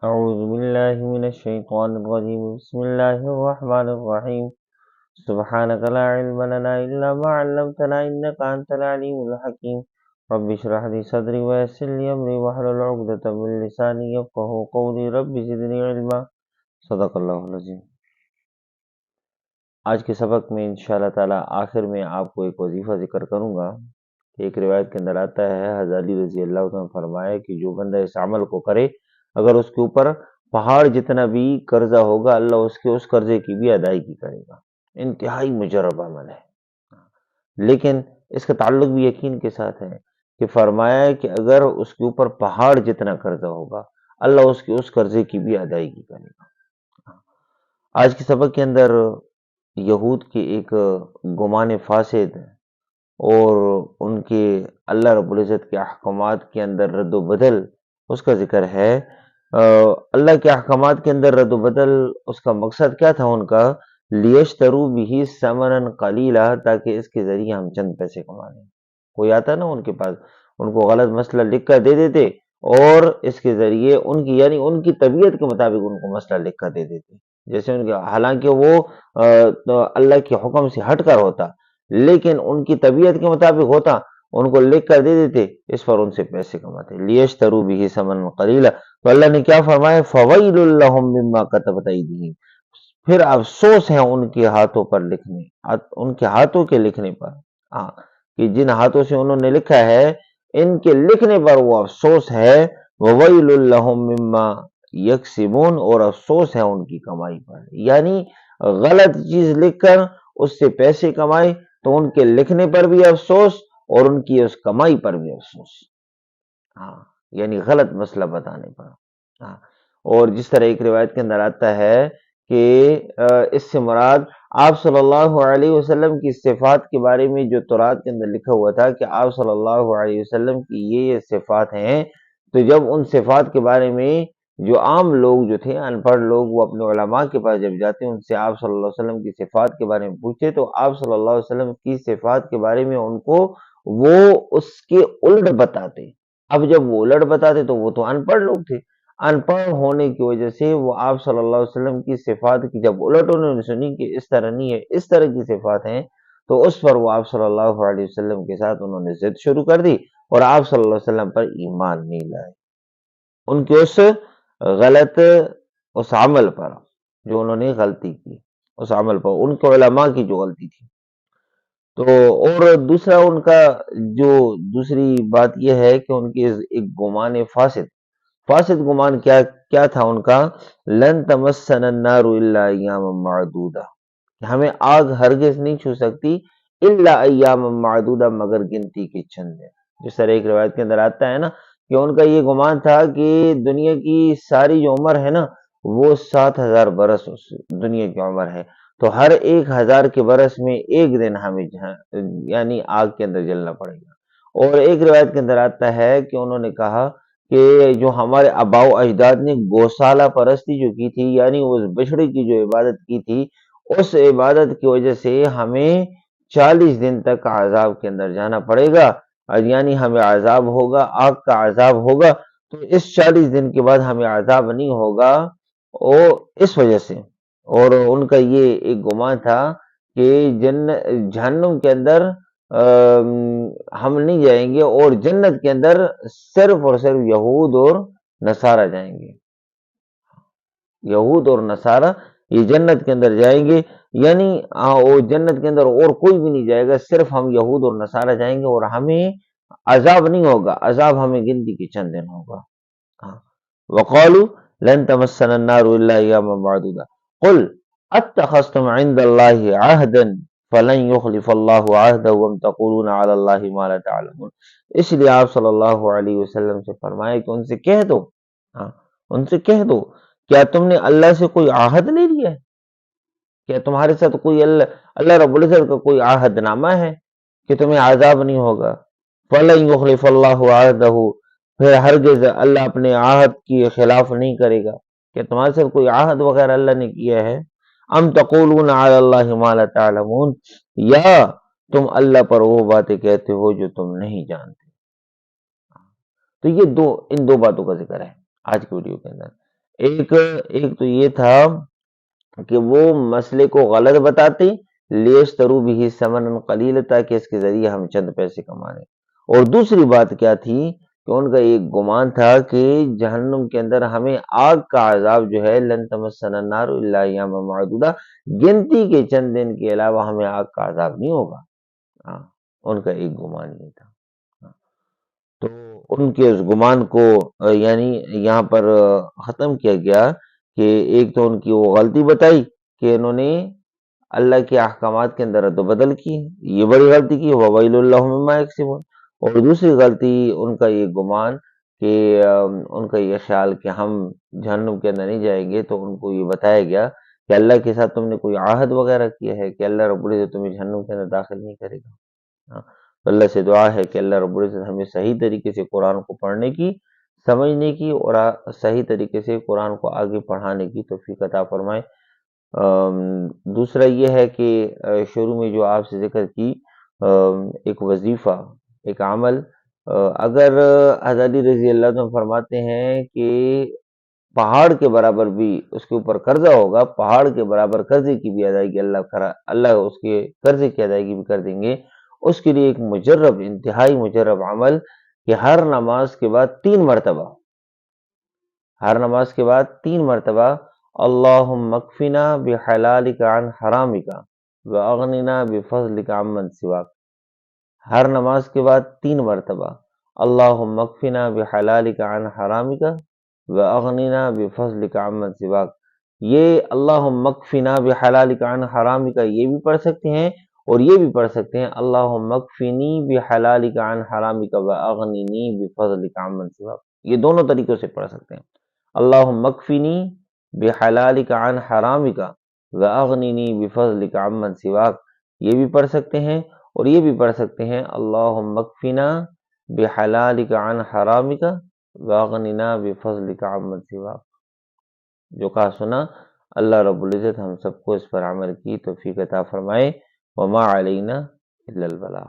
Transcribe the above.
أعوذ بالله من الشيطان الرجيم بسم الله الرحمن الرحيم سبحانك لا علم لنا إلا ما علمتنا إنك أنت العليم الحكيم رب اشرح لي صدري ويسر لي أمري واحلل عقدة من لساني يفقهوا قولي رب زدني علما صدق اللہ العظیم۔ آج کے سبق میں انشاءاللہ تعالی آخر میں آپ کو ایک وظیفہ ذکر کروں گا کہ ایک روایت کے اندر آتا ہے، حضرت علی رضی اللہ عنہ نے فرمایا کہ جو بندہ اس عمل کو کرے، اگر اس کے اوپر پہاڑ جتنا بھی قرضہ ہوگا اللہ اس قرضے کی بھی ادائیگی کرے گا۔ انتہائی مجرب عمل ہے، لیکن اس کا تعلق بھی یقین کے ساتھ ہے کہ فرمایا ہے کہ اگر اس کے اوپر پہاڑ جتنا قرضہ ہوگا اللہ اس قرضے کی بھی ادائیگی کرے گا۔ آج کے سبق کے اندر یہود کے ایک گمان فاسد اور ان کے اللہ رب العزت کے احکامات کے اندر رد و بدل اس کا ذکر ہے۔ اللہ کے احکامات کے اندر رد و بدل اس کا مقصد کیا تھا ان کا؟ لیشترو بھی ثمنا قلیلا، تاکہ اس کے ذریعے ہم چند پیسے کما لیں۔ کوئی آتا نا ان کے پاس، ان کو غلط مسئلہ لکھ کر دے دیتے اور اس کے ذریعے ان کی طبیعت کے مطابق ان کو مسئلہ لکھ کر دے دیتے، جیسے ان کے، حالانکہ وہ اللہ کے حکم سے ہٹ کر ہوتا لیکن ان کی طبیعت کے مطابق ہوتا، ان کو لکھ کر دے دیتے، اس پر ان سے پیسے کماتے۔ لیشترو بھی ثمنا قلیلا، تو اللہ نے کیا فرمایا؟ فویل لہم مما کتبت ایدیہم، پھر افسوس ہے ان کے ہاتھوں پر لکھنے، ان کے ہاتھوں کے لکھنے پر، ہاں، کہ جن ہاتھوں سے انہوں نے لکھا ہے ان کے لکھنے پر وہ افسوس ہے۔ وویل لہم مما یکسبون، اور افسوس ہے ان کی کمائی پر، یعنی غلط چیز لکھ کر اس سے پیسے کمائے تو ان کے لکھنے پر بھی افسوس اور ان کی اس کمائی پر بھی افسوس، ہاں، یعنی غلط مسئلہ بتانے پر، ہاں۔ اور جس طرح ایک روایت کے اندر آتا ہے کہ اس سے مراد آپ صلی اللہ علیہ وسلم کی صفات کے بارے میں جو تورات کے اندر لکھا ہوا تھا کہ آپ صلی اللہ علیہ وسلم کی یہ صفات ہیں، تو جب ان صفات کے بارے میں جو عام لوگ جو تھے، ان پڑھ لوگ، وہ اپنے علماء کے پاس جب جاتے ان سے آپ صلی اللہ علیہ وسلم کی صفات کے بارے میں پوچھتے تو آپ صلی اللہ علیہ وسلم کی صفات کے بارے میں ان کو وہ اس کے الٹ بتاتے۔ اب جب وہ الٹ بتاتے تو وہ تو ان پڑھ لوگ تھے، ان پڑھ ہونے کی وجہ سے وہ آپ صلی اللہ علیہ وسلم کی صفات کی جب الٹ انہوں نے سنی کہ اس طرح نہیں ہے، اس طرح کی صفات ہیں، تو اس پر وہ آپ صلی اللہ علیہ وسلم کے ساتھ انہوں نے ضد شروع کر دی اور آپ صلی اللہ علیہ وسلم پر ایمان نہیں لائے، ان کے اس عمل پر جو انہوں نے غلطی کی، اس عمل پر ان کے علماء کی جو غلطی تھی۔ تو اور دوسرا ان کا جو دوسری بات یہ ہے کہ ان کی ایک گمان فاسد گمان کیا تھا ان کا؟ لن تمسنا النار الا ایاما معدودہ، کہ ہمیں آگ ہرگز نہیں چھو سکتی الا ایاما معدودہ، مگر گنتی کے چند دن۔ جس طرح ایک روایت کے اندر آتا ہے نا کہ ان کا یہ گمان تھا کہ دنیا کی ساری جو عمر ہے نا وہ 7,000 برس اس دنیا کی عمر ہے، تو ہر 1,000 کے برس میں ایک دن ہمیں یعنی آگ کے اندر جلنا پڑے گا۔ اور ایک روایت کے اندر آتا ہے کہ انہوں نے کہا کہ جو ہمارے آباء و اجداد نے گوسالہ پرستی جو کی تھی، یعنی اس بچڑے کی جو عبادت کی تھی، اس عبادت کی وجہ سے ہمیں 40 دن تک عذاب کے اندر جانا پڑے گا، یعنی ہمیں عذاب ہوگا، آگ کا عذاب ہوگا، تو اس 40 دن کے بعد ہمیں عذاب نہیں ہوگا، اور اس وجہ سے، اور ان کا یہ ایک گمان تھا کہ جہنم کے اندر ہم نہیں جائیں گے اور جنت کے اندر صرف اور صرف یہود اور نصارہ جائیں گے، یہود اور نصارہ یہ جنت کے اندر جائیں گے، یعنی وہ جنت کے اندر اور کوئی بھی نہیں جائے گا، صرف ہم یہود اور نصارہ جائیں گے اور ہمیں عذاب نہیں ہوگا، عذاب ہمیں گنتی کے چند دن ہوگا۔ وقالوا لن تمسنا النار الا ایاما معدودہ قل اتخذتم عند الله عهدا فلن يخلف الله عهده وام تقولون على الله ما لا تعلمون، اس لیے آپ صلی اللہ علیہ وسلم سے فرمائے کہ ان سے کہہ دو، ان سے کہہ دو، کیا تم نے اللہ سے کوئی عہد لے لیا ہے؟ کیا تمہارے ساتھ کوئی اللہ رب العزت کا کوئی عہد نامہ ہے کہ تمہیں عذاب نہیں ہوگا؟ فلن يخلف الله عهده، پھر ہرگز اللہ اپنے عہد کی خلاف نہیں کرے گا، کہ تمہارے ساتھ کوئی عہد وغیرہ اللہ نے کیا ہے؟ ام تقولون علی اللہ ما لا تعلمون، یا تم اللہ پر وہ باتیں کہتے ہو جو تم نہیں جانتے۔ تو یہ ان دو باتوں کا ذکر ہے آج کی ویڈیو کے اندر۔ ایک ایک تو یہ تھا کہ وہ مسئلے کو غلط بتاتے، لیشترو بھی ثمنا قلیلا، تاکہ اس کے ذریعے ہم چند پیسے کما لیں۔ اور دوسری بات کیا تھی کہ ان کا ایک گمان تھا کہ جہنم کے اندر ہمیں آگ کا عذاب جو ہے لن تمسنا النار الا ایاما معدودہ، گنتی کے چند دن کے علاوہ ہمیں آگ کا عذاب نہیں ہوگا۔ ہاں، ان کا ایک گمان یہ تھا۔ ہاں، تو ان کے اس گمان کو یعنی یہاں پر ختم کیا گیا کہ ایک تو ان کی وہ غلطی بتائی کہ انہوں نے اللہ کے احکامات کے اندر رد و بدل کی، یہ بڑی غلطی کی، وَوَيْلٌ لَّهُم مِّمَّا يَكْسِبُونَ۔ اور دوسری غلطی ان کا یہ گمان کہ ان کا یہ خیال کہ ہم جہنم کے اندر نہیں جائیں گے، تو ان کو یہ بتایا گیا کہ اللہ کے ساتھ تم نے کوئی عہد وغیرہ کیا ہے کہ اللہ رب العزت تمہیں جہنم کے اندر داخل نہیں کرے گا۔ ہاں، تو اللہ سے دعا ہے کہ اللہ رب العزت ہمیں صحیح طریقے سے قرآن کو پڑھنے کی، سمجھنے کی اور صحیح طریقے سے قرآن کو آگے پڑھانے کی توفیق عطا فرمائے۔ دوسرا یہ ہے کہ شروع میں جو آپ سے ذکر کی ایک وظیفہ، ایک عمل، اگر حضرت علی رضی اللہ عنہ فرماتے ہیں کہ پہاڑ کے برابر بھی اس کے اوپر قرضہ ہوگا، پہاڑ کے برابر قرضے کی بھی ادائیگی اللہ اس کے قرضے کی ادائیگی بھی کر دیں گے۔ اس کے لیے ایک مجرب، انتہائی مجرب عمل کہ ہر نماز کے بعد 3 مرتبہ، ہر نماز کے بعد 3 مرتبہ اللہم اکفنا بحلالک عن حرامک واغننا بفضلک عمن سواک، ہر نماز کے بعد 3 مرتبہ اللہم اکفنا بحلالک عن حرامک واغننا بفضلک عمن سواک۔ یہ اللہم اکفنا بحلالک عن حرامک یہ بھی پڑھ سکتے ہیں، اور یہ بھی پڑھ سکتے ہیں اللہم اکفنی بحلالک عن حرامک واغننی بفضلک عمن سواک، یہ دونوں طریقوں سے پڑھ سکتے ہیں۔ اللہم اکفنی بحلالک عن حرامک واغننی بفضلک عمن سواک، یہ بھی پڑھ سکتے ہیں، اور یہ بھی پڑھ سکتے ہیں اللہم اکفنا بحلالک عن حرامک واغننا بفضلک عمن سواک۔ جو کہا سنا، اللہ رب العزت ہم سب کو اس پر عمل کی توفیق عطا فرمائے۔ وما علینا الا البلاغ۔